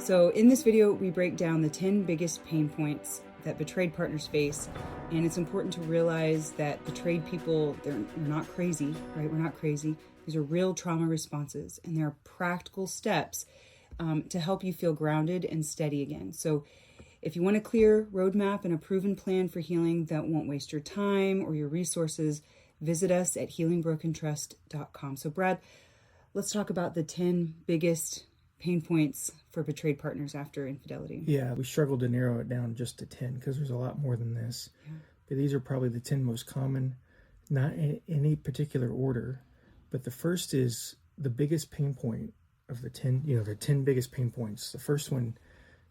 So in this video, we break down the 10 biggest pain points that betrayed partners face. And it's important to realize that betrayed people, they're not crazy, right? We're not crazy. These are real trauma responses, and there are practical steps to help you feel grounded and steady again. So if you want a clear roadmap and a proven plan for healing that won't waste your time or your resources, visit us at healingbrokentrust.com. So Brad, let's talk about the 10 biggest pain points for betrayed partners after infidelity. Yeah, we struggled to narrow it down just to 10 because there's a lot more than this. Yeah. But these are probably the 10 most common, not in any particular order. But the first is the biggest pain point of the 10, the 10 biggest pain points. The first one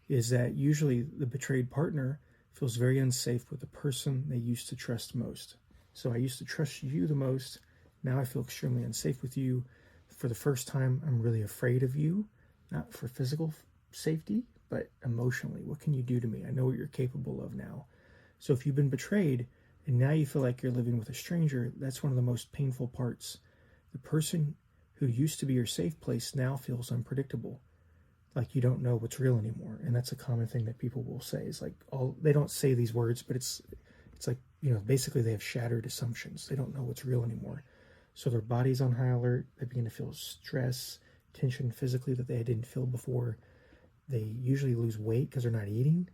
is that usually the betrayed partner feels very unsafe with the person they used to trust most. So I used to trust you the most. Now I feel extremely unsafe with you. For the first time, I'm really afraid of you. Not for physical safety, but emotionally. What can you do to me? I know what you're capable of now. So if you've been betrayed and now you feel like you're living with a stranger, that's one of the most painful parts. The person who used to be your safe place now feels unpredictable. Like you don't know what's real anymore. And that's a common thing that people will say is like, they don't say these words, but it's like, basically they have shattered assumptions. They don't know what's real anymore. So their body's on high alert. They begin to feel stress, tension physically that they didn't feel before. They usually lose weight because they're not eating.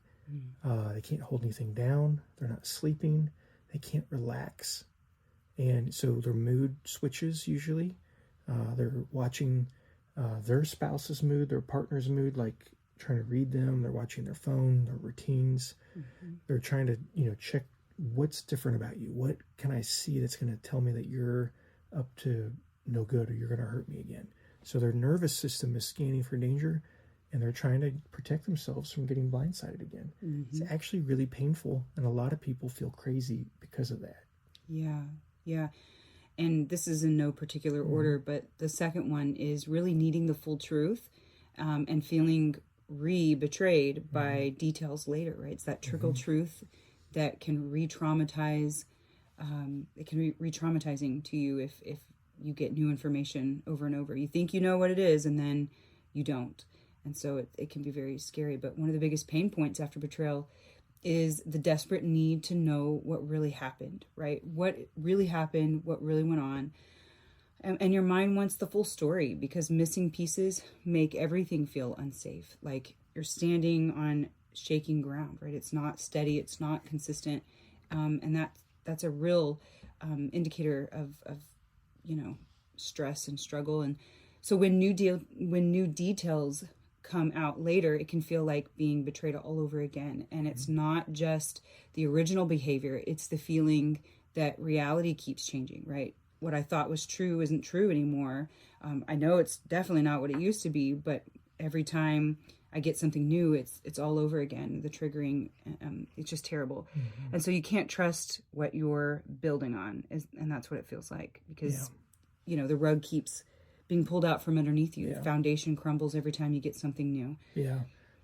They can't hold anything down. They're not sleeping. They can't relax. And so their mood switches usually. They're watching their spouse's mood, their partner's mood, like trying to read them. They're watching their phone, their routines. They're trying to, check what's different about you. What can I see that's going to tell me that you're up to no good or you're going to hurt me again? So their nervous system is scanning for danger, and they're trying to protect themselves from getting blindsided again. It's actually really painful, and a lot of people feel crazy because of that. Yeah. And this is in no particular order, but the second one is really needing the full truth and feeling betrayed by details later, right? It's that trickle truth that can re-traumatize. It can be re-traumatizing to you if you get new information over and over. You think you know what it is, and then you don't. And so it can be very scary. But one of the biggest pain points after betrayal is the desperate need to know what really happened, right? What really happened, what really went on. And your mind wants the full story because missing pieces make everything feel unsafe. Like you're standing on shaking ground, right? It's not steady, it's not consistent. And that's a real indicator of stress and struggle. And so when new details come out later, it can feel like being betrayed all over again. And it's not just the original behavior, it's the feeling that reality keeps changing, right? What I thought was true isn't true anymore. I know it's definitely not what it used to be, but every time I get something new, it's all over again. The triggering, it's just terrible. And so you can't trust what you're building on, and that's what it feels like because, the rug keeps being pulled out from underneath you. The foundation crumbles every time you get something new. Yeah.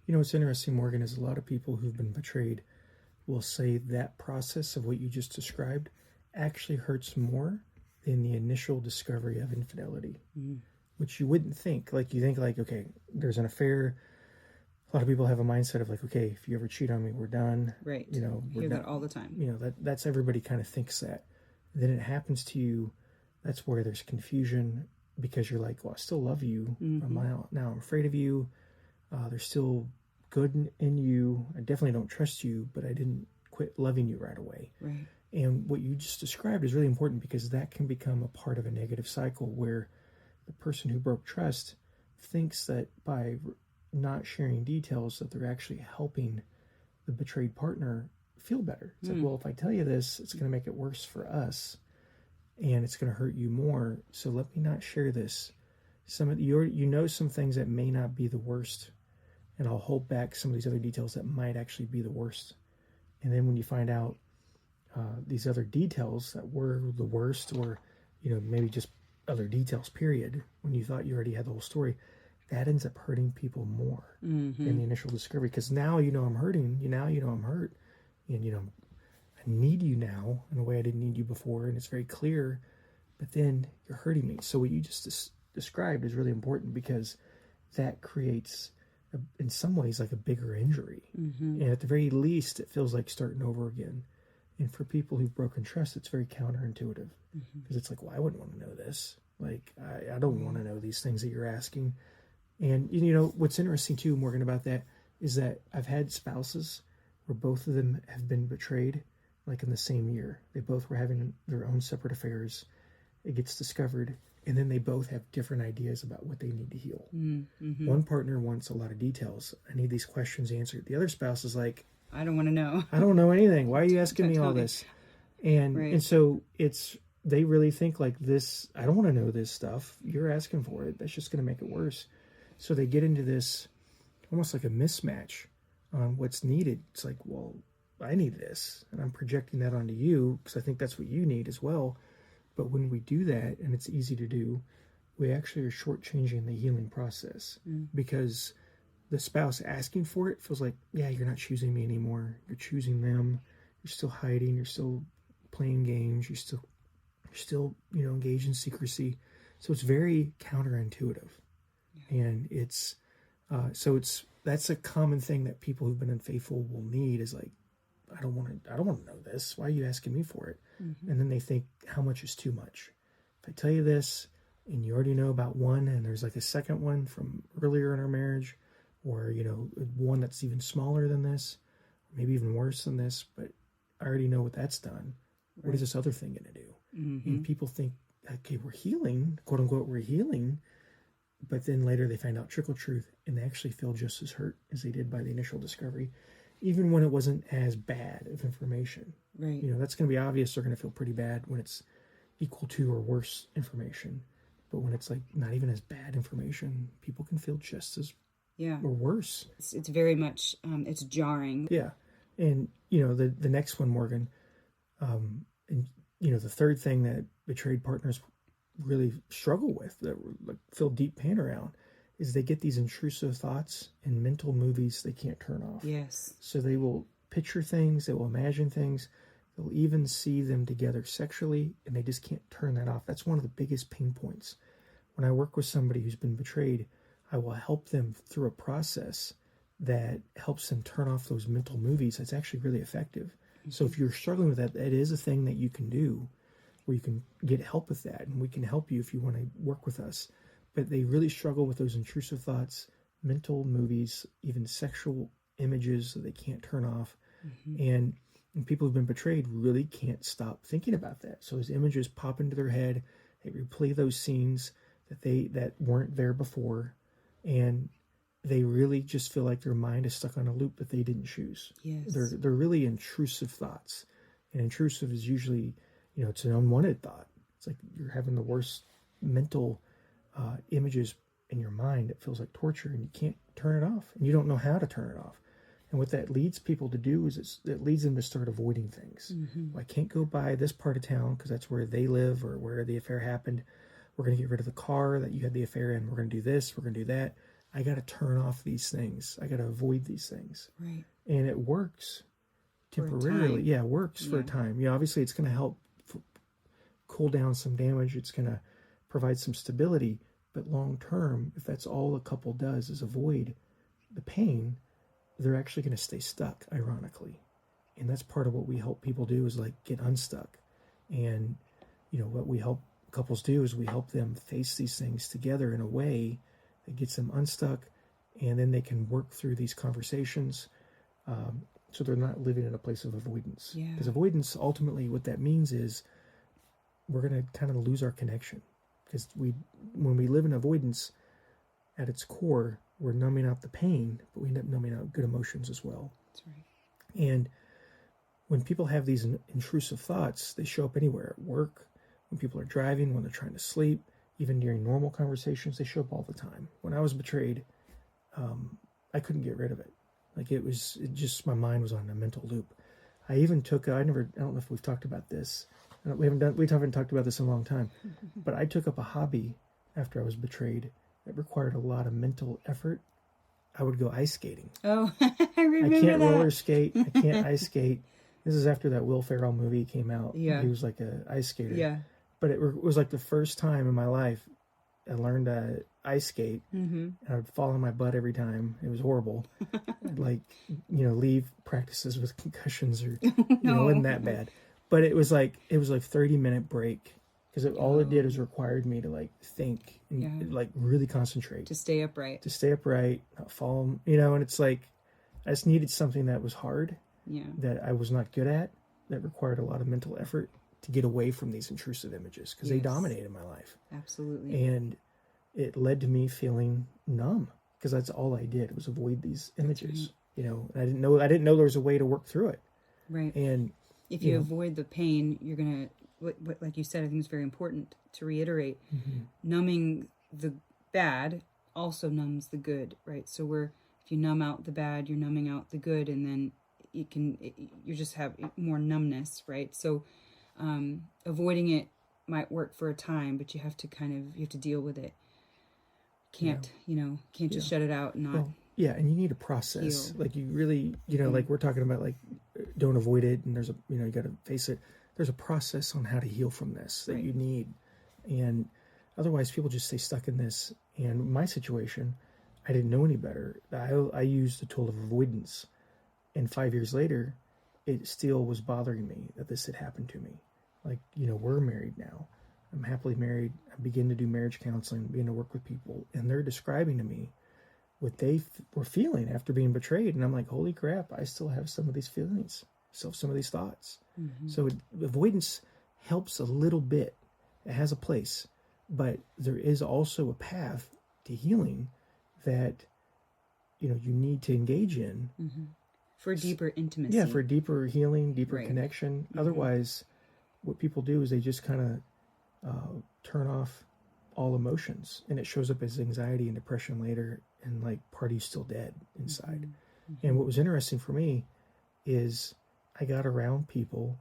What's interesting, Morgan, is a lot of people who've been betrayed will say that process of what you just described actually hurts more than the initial discovery of infidelity, which you wouldn't think. Like you think like, okay, there's an affair. A lot of people have a mindset of like, okay, if you ever cheat on me, we're done. Right. We're hear that all the time. That's everybody kind of thinks that. Then it happens to you. That's where there's confusion because you're like, well, I still love you. Now I'm afraid of you. There's still good in you. I definitely don't trust you, but I didn't quit loving you right away. Right. And what you just described is really important because that can become a part of a negative cycle where the person who broke trust thinks that by not sharing details that they're actually helping the betrayed partner feel better. It's like, well, if I tell you this, it's going to make it worse for us and it's going to hurt you more. So let me not share this. Some of some things that may not be the worst, and I'll hold back some of these other details that might actually be the worst. And then when you find out these other details that were the worst, or maybe just other details, period, when you thought you already had the whole story, that ends up hurting people more than the initial discovery. Because now I'm hurting. Now I'm hurt. And I need you now in a way I didn't need you before, and it's very clear. But then you're hurting me. So what you just described is really important because that creates in some ways like a bigger injury. Mm-hmm. And at the very least, it feels like starting over again. And for people who've broken trust, it's very counterintuitive because it's like, well, I wouldn't want to know this. Like, I don't want to know these things that you're asking. And, you know, what's interesting too, Morgan, about that is that I've had spouses where both of them have been betrayed, like in the same year. They both were having their own separate affairs. It gets discovered, and then they both have different ideas about what they need to heal. Mm-hmm. One partner wants a lot of details. I need these questions answered. The other spouse is like, I don't want to know. I don't know anything. Why are you asking me all this? And so they really think like this, I don't want to know this stuff. You're asking for it. That's just going to make it worse. So they get into this almost like a mismatch on what's needed. It's like, well, I need this, and I'm projecting that onto you because I think that's what you need as well. But when we do that, and it's easy to do, we actually are shortchanging the healing process because the spouse asking for it feels like, yeah, you're not choosing me anymore. You're choosing them. You're still hiding. You're still playing games. You're still, you know, engaged in secrecy. So it's very counterintuitive. Yeah. And that's a common thing that people who've been unfaithful will need is like, I don't want to know this. Why are you asking me for it? Mm-hmm. And then they think, how much is too much? If I tell you this and you already know about one and there's like a second one from earlier in our marriage, or, you know, one that's even smaller than this, maybe even worse than this, but I already know what that's done. Right. What is this other thing going to do? Mm-hmm. And people think, okay, we're healing, quote unquote, we're healing. But then later they find out trickle truth and they actually feel just as hurt as they did by the initial discovery, even when it wasn't as bad of information. Right. You know, that's going to be obvious. They're going to feel pretty bad when it's equal to or worse information. But when it's like not even as bad information, people can feel just as or worse. It's very much, it's jarring. Yeah. And, you know, the next one, Morgan, and, you know, the third thing that betrayed partners really struggle with, that like feel deep pain around, is they get these intrusive thoughts and mental movies they can't turn off. Yes. So they will picture things, they will imagine things, they'll even see them together sexually, and they just can't turn that off. That's one of the biggest pain points. When I work with somebody who's been betrayed, I will help them through a process that helps them turn off those mental movies. That's actually really effective. Mm-hmm. So if you're struggling with that, that is a thing that you can do, where you can get help with that, and we can help you if you want to work with us. But they really struggle with those intrusive thoughts, mental movies, even sexual images that they can't turn off. Mm-hmm. And people who've been betrayed really can't stop thinking about that. So those images pop into their head. They replay those scenes that weren't there before, and they really just feel like their mind is stuck on a loop that they didn't choose. Yes. They're really intrusive thoughts. And intrusive is usually, you know, it's an unwanted thought. It's like you're having the worst mental images in your mind. It feels like torture, and you can't turn it off, and you don't know how to turn it off. And what that leads people to do is it leads them to start avoiding things. Mm-hmm. Well, I can't go by this part of town because that's where they live or where the affair happened. We're going to get rid of the car that you had the affair in. We're going to do this. We're going to do that. I got to turn off these things. I got to avoid these things. Right. And it works temporarily. Yeah, it works for a time. You know, obviously it's going to help cool down some damage. It's going to provide some stability. But long term, if that's all a couple does is avoid the pain, they're actually going to stay stuck, ironically. And that's part of what we help people do, is like get unstuck. And, you know, what we help couples do is we help them face these things together in a way that gets them unstuck, and then they can work through these conversations so they're not living in a place of avoidance. Because avoidance, ultimately, what that means is we're going to kind of lose our connection. Because when we live in avoidance, at its core, we're numbing out the pain, but we end up numbing out good emotions as well. That's right. And when people have these intrusive thoughts, they show up anywhere, at work, when people are driving, when they're trying to sleep, even during normal conversations. They show up all the time. When I was betrayed, I couldn't get rid of it. Like it just my mind was on a mental loop. I even took, I don't know if we've talked about this. We haven't talked about this in a long time, but I took up a hobby after I was betrayed that required a lot of mental effort. I would go ice skating. Oh, I remember that. I can't roller skate. I can't ice skate. This is after that Will Ferrell movie came out. Yeah. He was like an ice skater. Yeah. But it was like the first time in my life I learned that ice skate, and I would fall on my butt every time. It was horrible. I'd like, leave practices with concussions or, it wasn't that bad. But it was like 30-minute break because all it did was required me to like think and like really concentrate. To stay upright. Not fall, and it's like, I just needed something that was hard, that I was not good at, that required a lot of mental effort to get away from these intrusive images because they dominated my life. Absolutely. And it led to me feeling numb because that's all I did was avoid these images, and I didn't know there was a way to work through it. Right. And if you avoid the pain, you're going to, like you said, I think it's very important to reiterate, numbing the bad also numbs the good, right? So if you numb out the bad, you're numbing out the good, and then you just have more numbness, right? So avoiding it might work for a time, but you have to deal with it. Can't just shut it out and not. Well, and you need a process. Heal. Like you really, like we're talking about, like don't avoid it, and there's you got to face it. There's a process on how to heal from this that you need, and otherwise people just stay stuck in this. And my situation, I didn't know any better. I used the tool of avoidance, and 5 years later, it still was bothering me that this had happened to me. Like, we're married now. I'm happily married. I begin to do marriage counseling, begin to work with people, and they're describing to me what they were feeling after being betrayed. And I'm like, holy crap, I still have some of these feelings, still have some of these thoughts. So avoidance helps a little bit. It has a place, but there is also a path to healing that, you need to engage in. For deeper intimacy. Yeah, for deeper healing, deeper connection. Otherwise, what people do is they just kind of turn off all emotions, and it shows up as anxiety and depression later, and like part of you still dead inside. And what was interesting for me is I got around people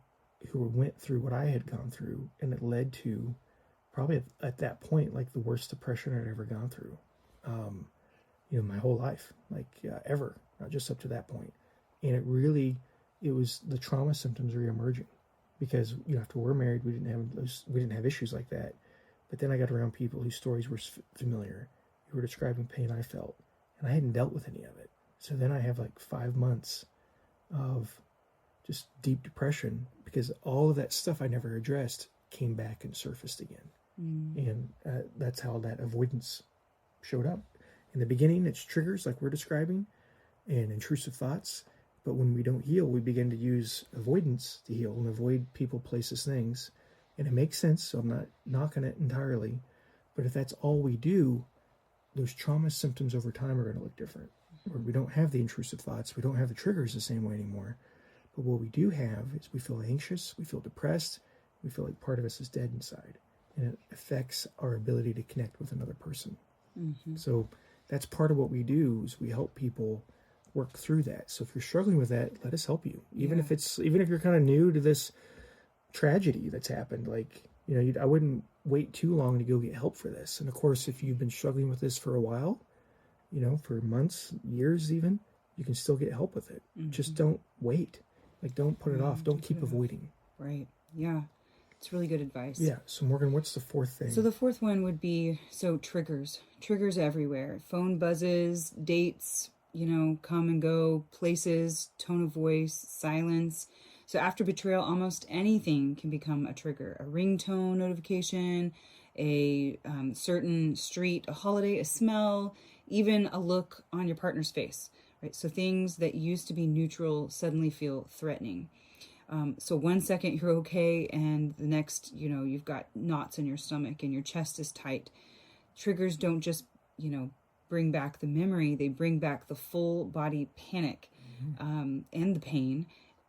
who went through what I had gone through, and it led to probably at that point like the worst depression I'd ever gone through, my whole life, like ever, not just up to that point. And it was the trauma symptoms reemerging. Because after we're married, we didn't have issues like that. But then I got around people whose stories were familiar, who were describing pain I felt, and I hadn't dealt with any of it. So then I have like 5 months of just deep depression because all of that stuff I never addressed came back and surfaced again. And that's how that avoidance showed up. In the beginning, it's triggers like we're describing and intrusive thoughts. But when we don't heal, we begin to use avoidance to heal and avoid people, places, things. And it makes sense, so I'm not knocking it entirely. But if that's all we do, those trauma symptoms over time are going to look different. Where we don't have the intrusive thoughts, we don't have the triggers the same way anymore. But what we do have is we feel anxious, we feel depressed, we feel like part of us is dead inside. And it affects our ability to connect with another person. So that's part of what we do is we help people work through that. So if you're struggling with that, let us help you. Even if you're kind of new to this tragedy that's happened, like, I wouldn't wait too long to go get help for this. And of course, if you've been struggling with this for a while, for months, years even, you can still get help with it. Just don't wait. Like, don't put it off. Don't keep avoiding. Right. Yeah. It's really good advice. Yeah. So Morgan, what's the fourth thing? So the fourth one would be, triggers. Triggers everywhere. Phone buzzes, dates, come and go, places, tone of voice, silence. So after betrayal, almost anything can become a trigger. A ringtone notification, a certain street, a holiday, a smell, even a look on your partner's face, right? So things that used to be neutral suddenly feel threatening. So 1 second you're okay, and the next, you've got knots in your stomach and your chest is tight. Triggers don't just, bring back the memory, they bring back the full body panic and the pain,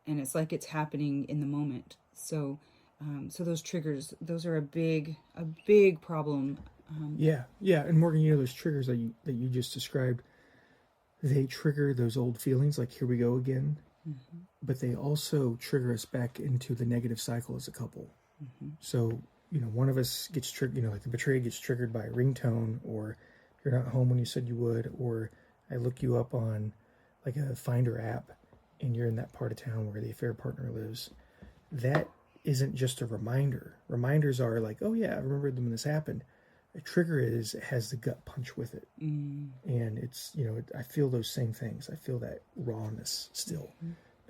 and it's like it's happening in the moment. So those triggers, those are a big problem. Yeah, and Morgan, those triggers that you just described, they trigger those old feelings, like here we go again, but they also trigger us back into the negative cycle as a couple. So one of us gets triggered, like the betrayed gets triggered by a ringtone, or you're not home when you said you would, or I look you up on like a Finder app and you're in that part of town where the affair partner lives. That isn't just a reminder. Reminders are like, oh yeah, I remember when this happened. A trigger it has the gut punch with it. And it's, I feel those same things. I feel that rawness still.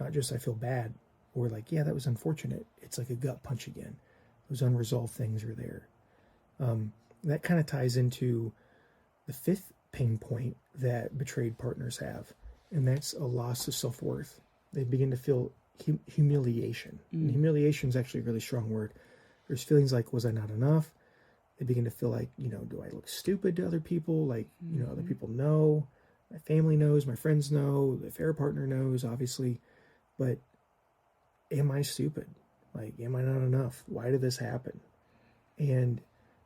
Not just I feel bad or like, yeah, that was unfortunate. It's like a gut punch again. Those unresolved things are there. That kind of ties into the fifth pain point that betrayed partners have, and that's a loss of self-worth. They begin to feel humiliation. And humiliation is actually a really strong word. There's feelings like, was I not enough? They begin to feel like, do I look stupid to other people? Like, other people know, my family knows, my friends know, the affair partner knows, obviously. But am I stupid? Like, am I not enough? Why did this happen? And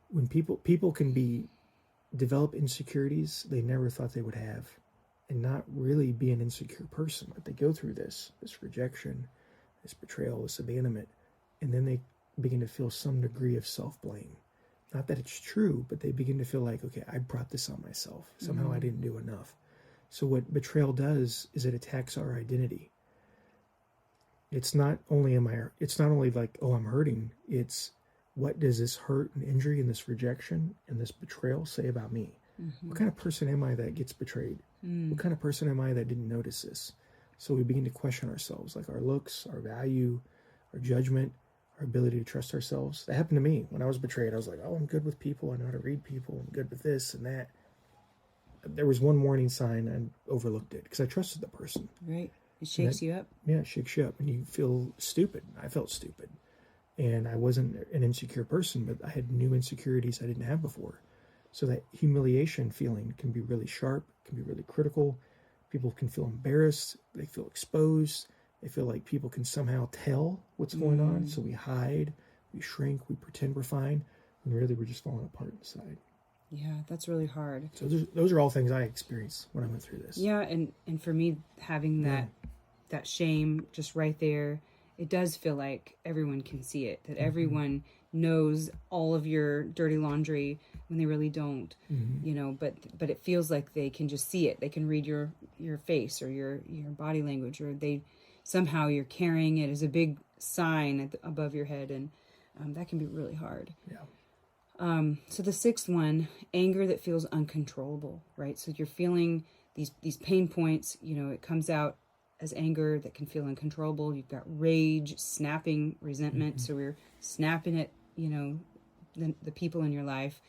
when people can develop insecurities they never thought they would have, and not really be an insecure person, but they go through this rejection, this betrayal, this abandonment, and then they begin to feel some degree of self-blame. Not that it's true, but they begin to feel like, okay, I brought this on myself. Somehow I didn't do enough. So what betrayal does is it attacks our identity. It's not only like, oh, I'm hurting. It's, what does this hurt and injury and this rejection and this betrayal say about me? What kind of person am I that gets betrayed? What kind of person am I that didn't notice this? So we begin to question ourselves, like our looks, our value, our judgment, our ability to trust ourselves. That happened to me when I was betrayed. I was like, oh, I'm good with people. I know how to read people. I'm good with this and that. There was one warning sign and overlooked it because I trusted the person. Right. It shakes you up. Yeah, it shakes you up and you feel stupid. I felt stupid. And I wasn't an insecure person, but I had new insecurities I didn't have before. So that humiliation feeling can be really sharp, can be really critical. People can feel embarrassed. They feel exposed. They feel like people can somehow tell what's going on. So we hide, we shrink, we pretend we're fine, when really we're just falling apart inside. Yeah, that's really hard. So those are all things I experienced when I went through this. Yeah, and for me, having that shame just right there, it does feel like everyone can see it, that everyone knows all of your dirty laundry when they really don't, but it feels like they can just see it. They can read your face or your body language, or somehow you're carrying it as a big sign above your head, and that can be really hard. Yeah. So the sixth one, anger that feels uncontrollable, right? So you're feeling these pain points, it comes out as anger that can feel uncontrollable. You've got rage, snapping, resentment. So we're snapping at, the people in your life.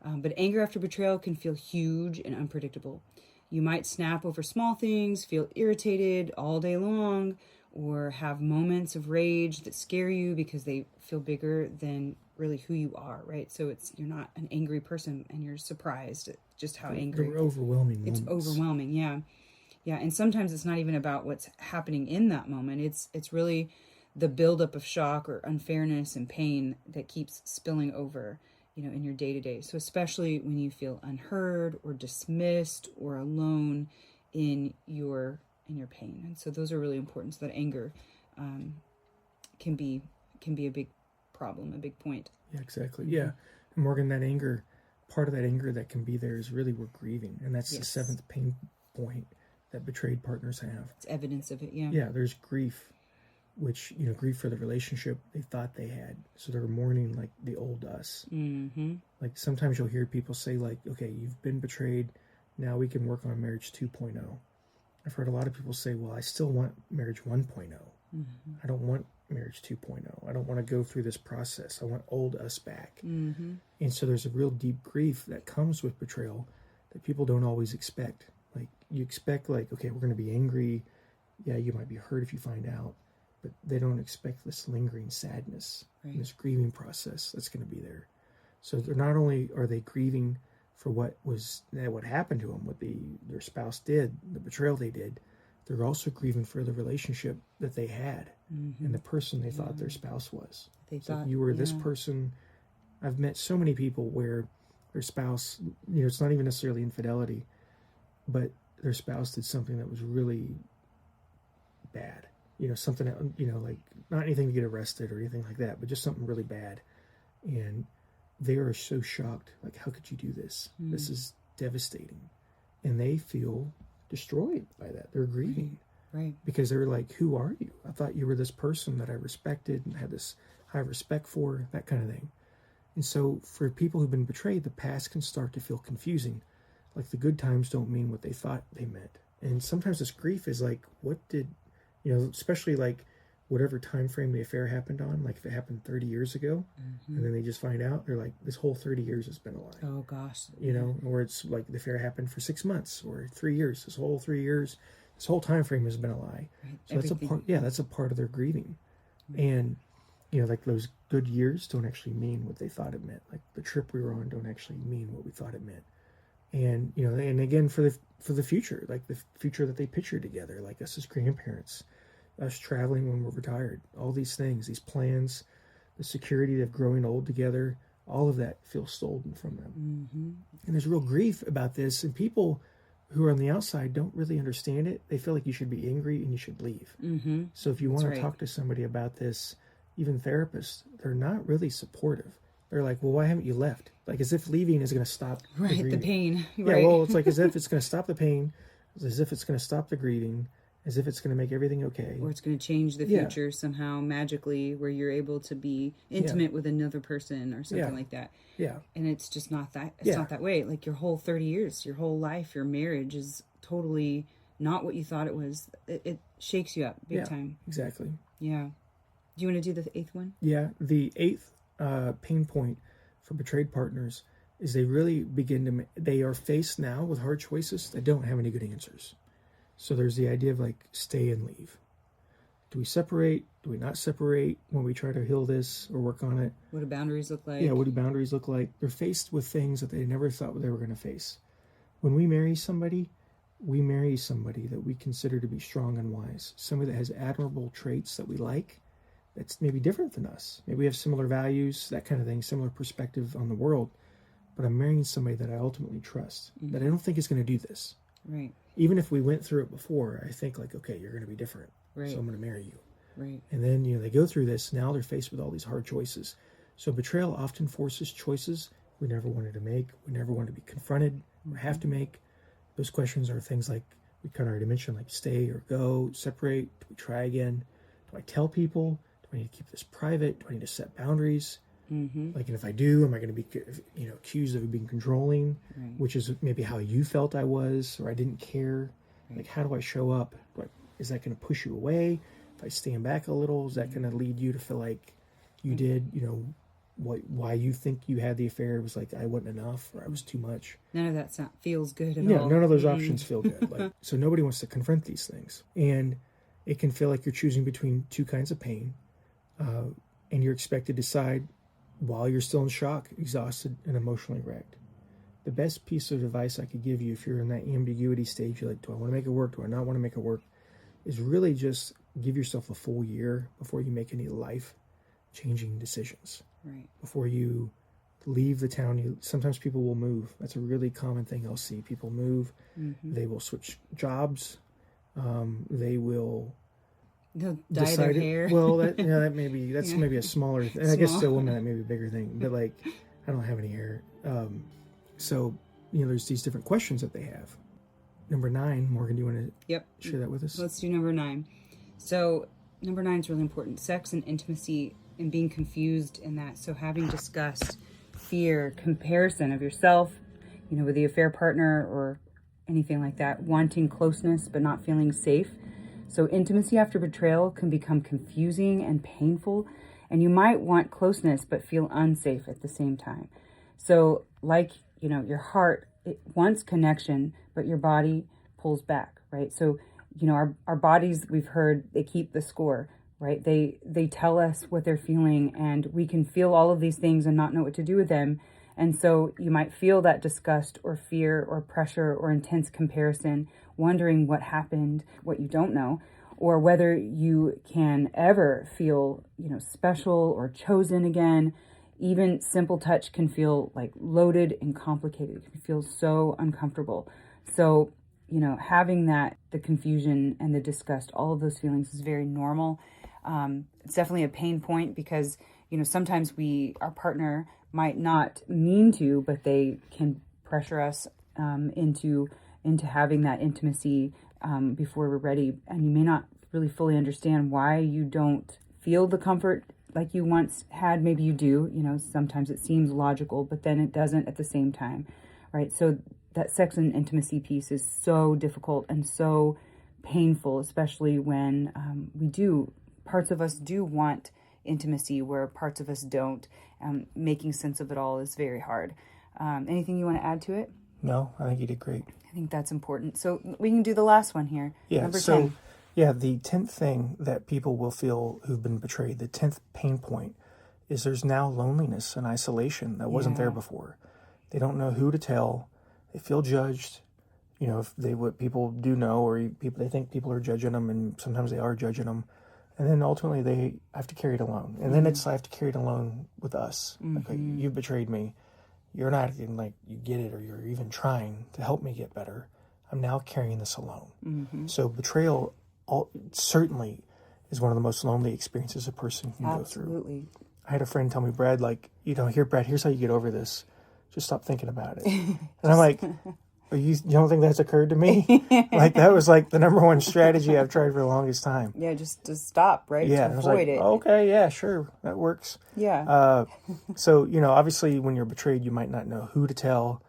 But anger after betrayal can feel huge and unpredictable. You might snap over small things, feel irritated all day long, or have moments of rage that scare you because they feel bigger than really who you are, right? So you're not an angry person and you're surprised at just how angry. They're overwhelming moments. It's overwhelming, yeah. Yeah, and sometimes it's not even about what's happening in that moment. It's really the buildup of shock or unfairness and pain that keeps spilling over, in your day-to-day. So especially when you feel unheard or dismissed or alone in your pain. And so those are really important. So that anger can be a big problem, a big point. Yeah, exactly. Yeah. And Morgan, part of that anger that can be there is really we're grieving. And that's the seventh pain point that betrayed partners have. It's evidence of it, yeah. Yeah, there's grief, which, grief for the relationship they thought they had. So they're mourning like the old us. Mm-hmm. Like sometimes you'll hear people say like, okay, you've been betrayed. Now we can work on marriage 2.0. I've heard a lot of people say, well, I still want marriage 1.0. Mm-hmm. I don't want marriage 2.0. I don't want to go through this process. I want old us back. Mm-hmm. And so there's a real deep grief that comes with betrayal that people don't always expect. Like you expect like, okay, we're going to be angry. Yeah, you might be hurt if you find out, but they don't expect this lingering sadness, right, this grieving process that's going to be there. So they're not only are they grieving for what happened to them, what their spouse did, the betrayal they did, they're also grieving for the relationship that they had and the person they thought their spouse was. They thought you were this person. I've met so many people where their spouse, it's not even necessarily infidelity, but their spouse did something that was really bad. Something that, like not anything to get arrested or anything like that, but just something really bad. And they are so shocked. Like, how could you do this? This is devastating. And they feel destroyed by that. They're grieving. Right. Because they're like, who are you? I thought you were this person that I respected and had this high respect for, that kind of thing. And so for people who've been betrayed, the past can start to feel confusing. Like the good times don't mean what they thought they meant. And sometimes this grief is like, what did, especially like whatever time frame the affair happened on, like if it happened 30 years ago, and then they just find out, they're like, this whole 30 years has been a lie. Oh, gosh. Or it's like the affair happened for 6 months or 3 years. This whole 3 years, this whole time frame has been a lie. Right. So that's a part of their grieving. And, like those good years don't actually mean what they thought it meant. Like the trip we were on don't actually mean what we thought it meant. And, and again, for the future, like the future that they pictured together, like us as grandparents, us traveling when we're retired, all these things, these plans, the security of growing old together, all of that feels stolen from them. Mm-hmm. And there's real grief about this. And people who are on the outside don't really understand it. They feel like you should be angry and you should leave. Mm-hmm. So if you want to talk to somebody about this, even therapists, they're not really supportive. They're like, well, why haven't you left? Like as if leaving is going to stop the pain. Yeah, right. well, it's like as if it's going to stop the pain, as if it's going to stop the grieving, as if it's going to make everything okay. Or it's going to change the future somehow magically where you're able to be intimate with another person or something like that. Yeah. And it's just not that. It's not that way. Like your whole 30 years, your whole life, your marriage is totally not what you thought it was. It shakes you up big time. Exactly. Yeah. Do you want to do the eighth one? Yeah. The eighth pain point for betrayed partners is they really they are faced now with hard choices that don't have any good answers. So there's the idea of like stay and leave. Do we separate? Do we not separate when we try to heal this or work on it? What do boundaries look like? Yeah, what do boundaries look like? They're faced with things that they never thought they were going to face. When we marry somebody that we consider to be strong and wise, somebody that has admirable traits that we like, that's maybe different than us. Maybe we have similar values, that kind of thing, similar perspective on the world. But I'm marrying somebody that I ultimately trust, that I don't think is going to do this. Right. Even if we went through it before, I think like, okay, you're going to be different. Right. So I'm going to marry you. Right. And then, they go through this. Now they're faced with all these hard choices. So betrayal often forces choices we never wanted to make. We never wanted to be confronted or have to make. Those questions are things like we kind of already mentioned, like stay or go, separate. Do we try again? Do I tell people? Do I need to keep this private? Do I need to set boundaries? Mm-hmm. Like, and if I do, am I going to be, accused of being controlling, which is maybe how you felt I was, or I didn't care. Like, how do I show up? Is that going to push you away? If I stand back a little, is that going to lead you to feel like you did, why you think you had the affair was like I wasn't enough or I was too much? None of that feels good at all. Yeah, none of those options feel good. So nobody wants to confront these things. And it can feel like you're choosing between two kinds of pain, and you're expected to decide while you're still in shock, exhausted, and emotionally wrecked. The best piece of advice I could give you if you're in that ambiguity stage, you're like, do I want to make it work? Do I not want to make it work? Is really just give yourself a full year before you make any life-changing decisions. Right. Before you leave the town, sometimes people will move. That's a really common thing I'll see. People move. Mm-hmm. They will switch jobs. They'll dye their hair. Well, that's maybe a smaller thing. And I guess to a woman that may be a bigger thing. But like, I don't have any hair. So there's these different questions that they have. Number 9, Morgan, do you want to share that with us? Let's do number 9. So number 9 is really important. Sex and intimacy and being confused in that. So having disgust, fear, comparison of yourself, with the affair partner or anything like that, wanting closeness but not feeling safe. So intimacy after betrayal can become confusing and painful, and you might want closeness but feel unsafe at the same time. So like, your heart, it wants connection, but your body pulls back, right? So, our bodies, we've heard, they keep the score, right? They tell us what they're feeling, and we can feel all of these things and not know what to do with them. And so you might feel that disgust or fear or pressure or intense comparison, wondering what happened, what you don't know, or whether you can ever feel, special or chosen again. Even simple touch can feel like loaded and complicated. It can feel so uncomfortable. So, having the confusion and the disgust, all of those feelings is very normal. It's definitely a pain point because, sometimes our partner might not mean to, but they can pressure us into having that intimacy before we're ready. And you may not really fully understand why you don't feel the comfort like you once had. Maybe you do, sometimes it seems logical, but then it doesn't at the same time, right? So that sex and intimacy piece is so difficult and so painful, especially when parts of us do want intimacy where parts of us don't. Making sense of it all is very hard. Anything you want to add to it? No, I think you did great. I think that's important. So we can do the last one here. Yeah, Number so 10. Yeah, the 10th thing that people will feel who've been betrayed, the 10th pain point, is there's now loneliness and isolation that wasn't there before. They don't know who to tell. They feel judged. What people do know, or they think people are judging them, and sometimes they are judging them. And then ultimately they have to carry it alone. And then I have to carry it alone with us. Like, you've betrayed me. You're not acting like you get it, or you're even trying to help me get better. I'm now carrying this alone. So betrayal certainly is one of the most lonely experiences a person can go through. Absolutely. I had a friend tell me, Brad, Brad, here's how you get over this. Just stop thinking about it. And I'm like, you don't think that's occurred to me? Like, that was like the number one strategy I've tried for the longest time. Yeah, just to stop, right? Yeah, to I was avoid like, it. Okay, yeah, sure, that works. Yeah. So, obviously when you're betrayed, you might not know who to tell,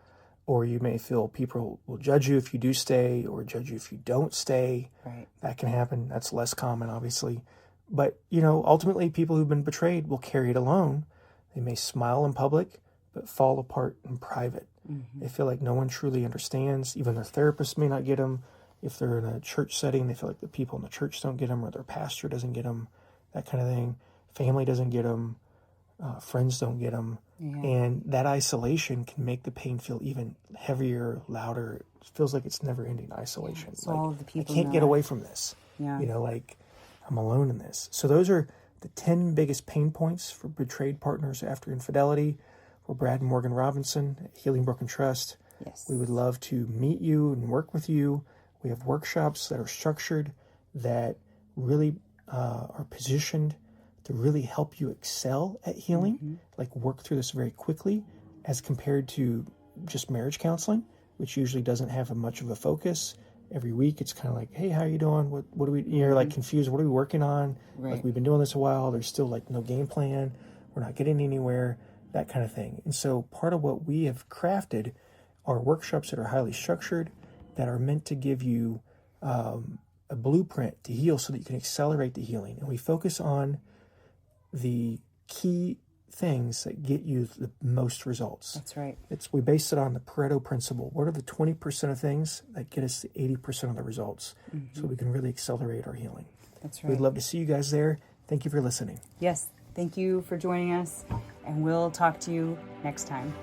or you may feel people will judge you if you do stay, or judge you if you don't stay. Right. That can happen. That's less common, obviously. But, ultimately people who've been betrayed will carry it alone. They may smile in public, but fall apart in private. They feel like no one truly understands. Even their therapist may not get them. If they're in a church setting, they feel like the people in the church don't get them, or their pastor doesn't get them, that kind of thing. Family doesn't get them. Friends don't get them. Yeah. And that isolation can make the pain feel even heavier, louder. It feels like it's never-ending isolation. Yeah, so all of the people I can't get away from this. Yeah. I'm alone in this. So those are the 10 biggest pain points for betrayed partners after infidelity. We're Brad and Morgan Robinson at Healing Broken Trust. Yes. We would love to meet you and work with you. We have workshops that are structured, that really are positioned to really help you excel at healing, like work through this very quickly, as compared to just marriage counseling, which usually doesn't have much of a focus. Every week it's kind of like, hey, how are you doing? What do we, you're like confused. What are we working on? Right. Like, we've been doing this a while. There's still like no game plan. We're not getting anywhere, that kind of thing. And so part of what we have crafted are workshops that are highly structured, that are meant to give you a blueprint to heal so that you can accelerate the healing. And we focus on the key things that get you the most results. That's right. We base it on the Pareto principle. What are the 20% of things that get us to 80% of the results, so we can really accelerate our healing? That's right. We'd love to see you guys there. Thank you for listening. Yes. Thank you for joining us, and we'll talk to you next time.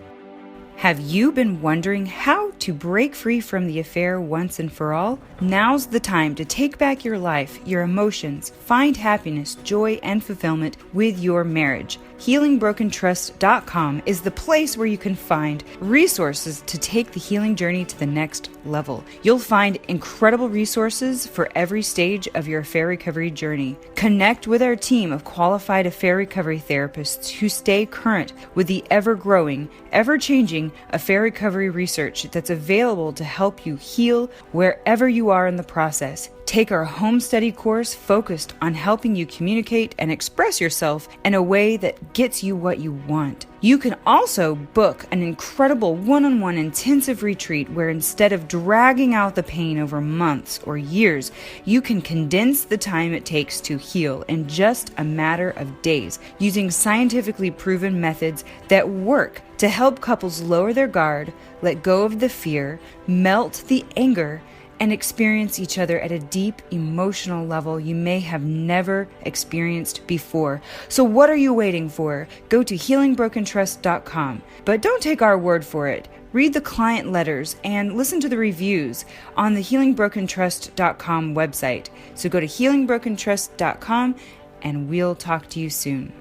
Have you been wondering how to break free from the affair once and for all? Now's the time to take back your life, your emotions, find happiness, joy, and fulfillment with your marriage. HealingBrokenTrust.com is the place where you can find resources to take the healing journey to the next level. You'll find incredible resources for every stage of your affair recovery journey. Connect with our team of qualified affair recovery therapists who stay current with the ever-growing, ever-changing affair recovery research that's available to help you heal wherever you are in the process. Take our home study course focused on helping you communicate and express yourself in a way that gets you what you want. You can also book an incredible one-on-one intensive retreat where instead of dragging out the pain over months or years, you can condense the time it takes to heal in just a matter of days using scientifically proven methods that work to help couples lower their guard, let go of the fear, melt the anger, and experience each other at a deep emotional level you may have never experienced before. So what are you waiting for? Go to HealingBrokenTrust.com. But don't take our word for it. Read the client letters and listen to the reviews on the HealingBrokenTrust.com website. So go to HealingBrokenTrust.com and we'll talk to you soon.